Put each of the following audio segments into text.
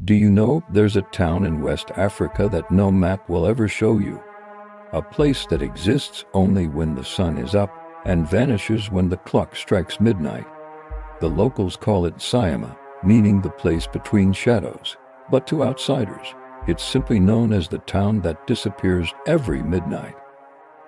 Do you know there's a town in West Africa that no map will ever show you? A place that exists only when the sun is up and vanishes when the clock strikes midnight. The locals call it Nsiama, meaning the place between shadows, but to outsiders, it's simply known as the town that disappears every midnight.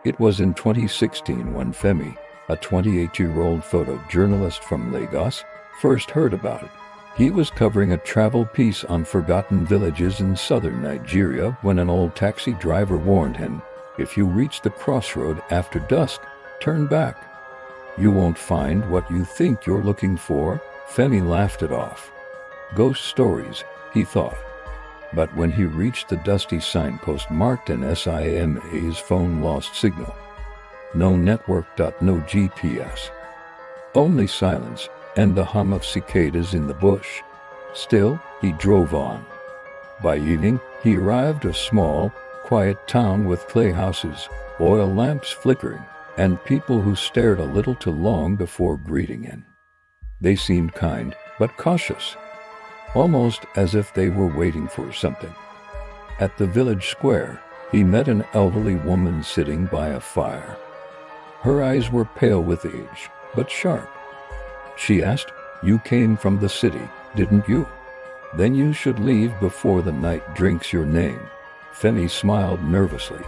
It was in 2016 when Femi, a 28-year-old photojournalist from Lagos, first heard about it. He was covering a travel piece on forgotten villages in southern Nigeria when an old taxi driver warned him, "If you reach the crossroad after dusk, turn back. You won't find what you think you're looking for." Femi laughed it off. Ghost stories, he thought. But when he reached the dusty signpost marked Nsiama's phone lost signal. No network. No GPS. Only silence and the hum of cicadas in the bush. Still, he drove on. By evening, he arrived at a small, quiet town with clay houses, oil lamps flickering, and people who stared a little too long before greeting him. They seemed kind, but cautious, almost as if they were waiting for something. At the village square, he met an elderly woman sitting by a fire. Her eyes were pale with age, but sharp. She asked, "You came from the city, didn't you? Then you should leave before the night drinks your name." Femi smiled nervously.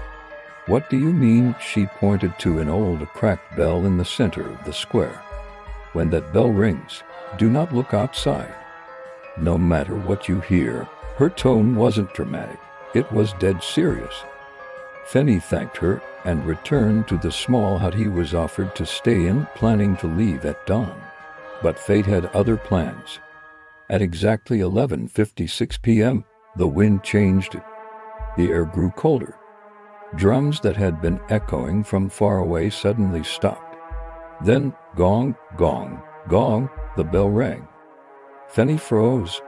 "What do you mean?" She pointed to an old cracked bell in the center of the square. "When that bell rings, do not look outside. No matter what you hear." Her tone wasn't dramatic, it was dead serious. Femi thanked her and returned to the small hut he was offered to stay in, planning to leave at dawn. But fate had other plans. At exactly 11:56 p.m., the wind changed. The air grew colder. Drums that had been echoing from far away suddenly stopped. Then, gong, gong, gong, the bell rang. Femi froze.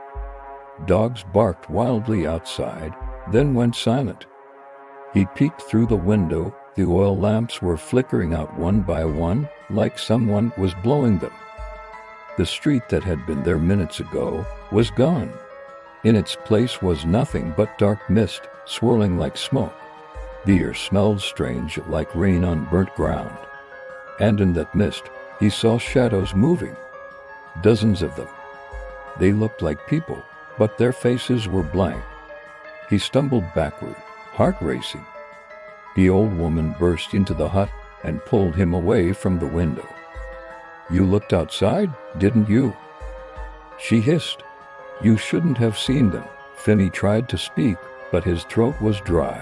Dogs barked wildly outside, then went silent. He peeked through the window. The oil lamps were flickering out one by one, like someone was blowing them. The street that had been there minutes ago was gone. In its place was nothing but dark mist, swirling like smoke. The air smelled strange, like rain on burnt ground. And in that mist, he saw shadows moving. Dozens of them. They looked like people, but their faces were blank. He stumbled backward, heart racing. The old woman burst into the hut and pulled him away from the window. "You looked outside, didn't you?" she hissed. "You shouldn't have seen them." Femi tried to speak, but his throat was dry.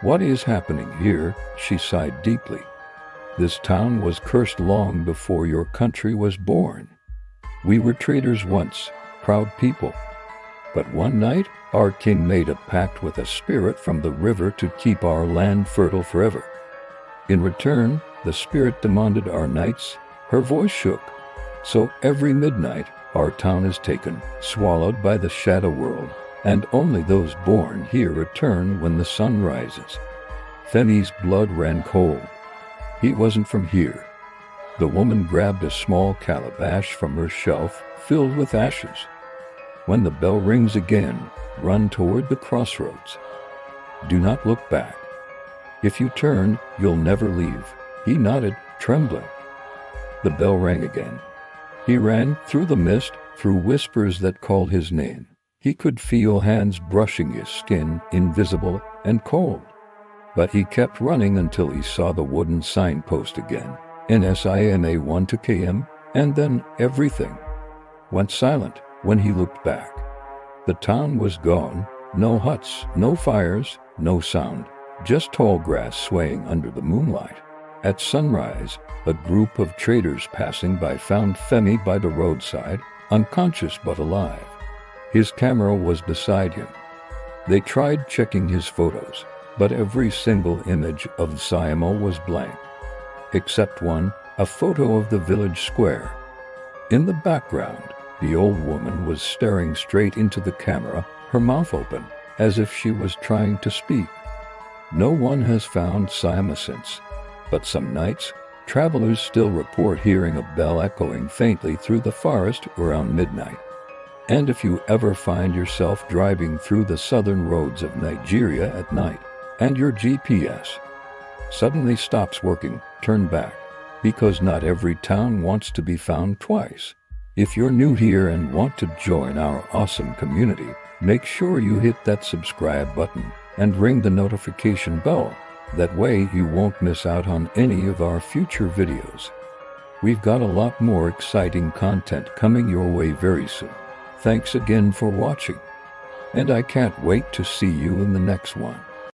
"What is happening here?" she sighed deeply. "This town was cursed long before your country was born. We were traders once, proud people. But one night, our king made a pact with a spirit from the river to keep our land fertile forever. In return, the spirit demanded our nights." Her voice shook. "So every midnight, our town is taken, swallowed by the shadow world, and only those born here return when the sun rises." Femi's blood ran cold. He wasn't from here. The woman grabbed a small calabash from her shelf, filled with ashes. "When the bell rings again, run toward the crossroads. Do not look back. If you turn, you'll never leave." He nodded, trembling. The bell rang again. He ran through the mist, through whispers that called his name. He could feel hands brushing his skin, invisible and cold. But he kept running until he saw the wooden signpost again. Nsiama 1 to km, and then everything went silent when he looked back. The town was gone. No huts, no fires, no sound, just tall grass swaying under the moonlight. At sunrise, a group of traders passing by found Femi by the roadside, unconscious but alive. His camera was beside him. They tried checking his photos, but every single image of Nsiama was blank. Except one, a photo of the village square. In the background, the old woman was staring straight into the camera, her mouth open, as if she was trying to speak. No one has found Nsiama since. But some nights, travelers still report hearing a bell echoing faintly through the forest around midnight. And if you ever find yourself driving through the southern roads of Nigeria at night, and your GPS suddenly stops working, turn back, because not every town wants to be found twice. If you're new here and want to join our awesome community, make sure you hit that subscribe button and ring the notification bell. That way you won't miss out on any of our future videos. We've got a lot more exciting content coming your way very soon. Thanks again for watching, and I can't wait to see you in the next one.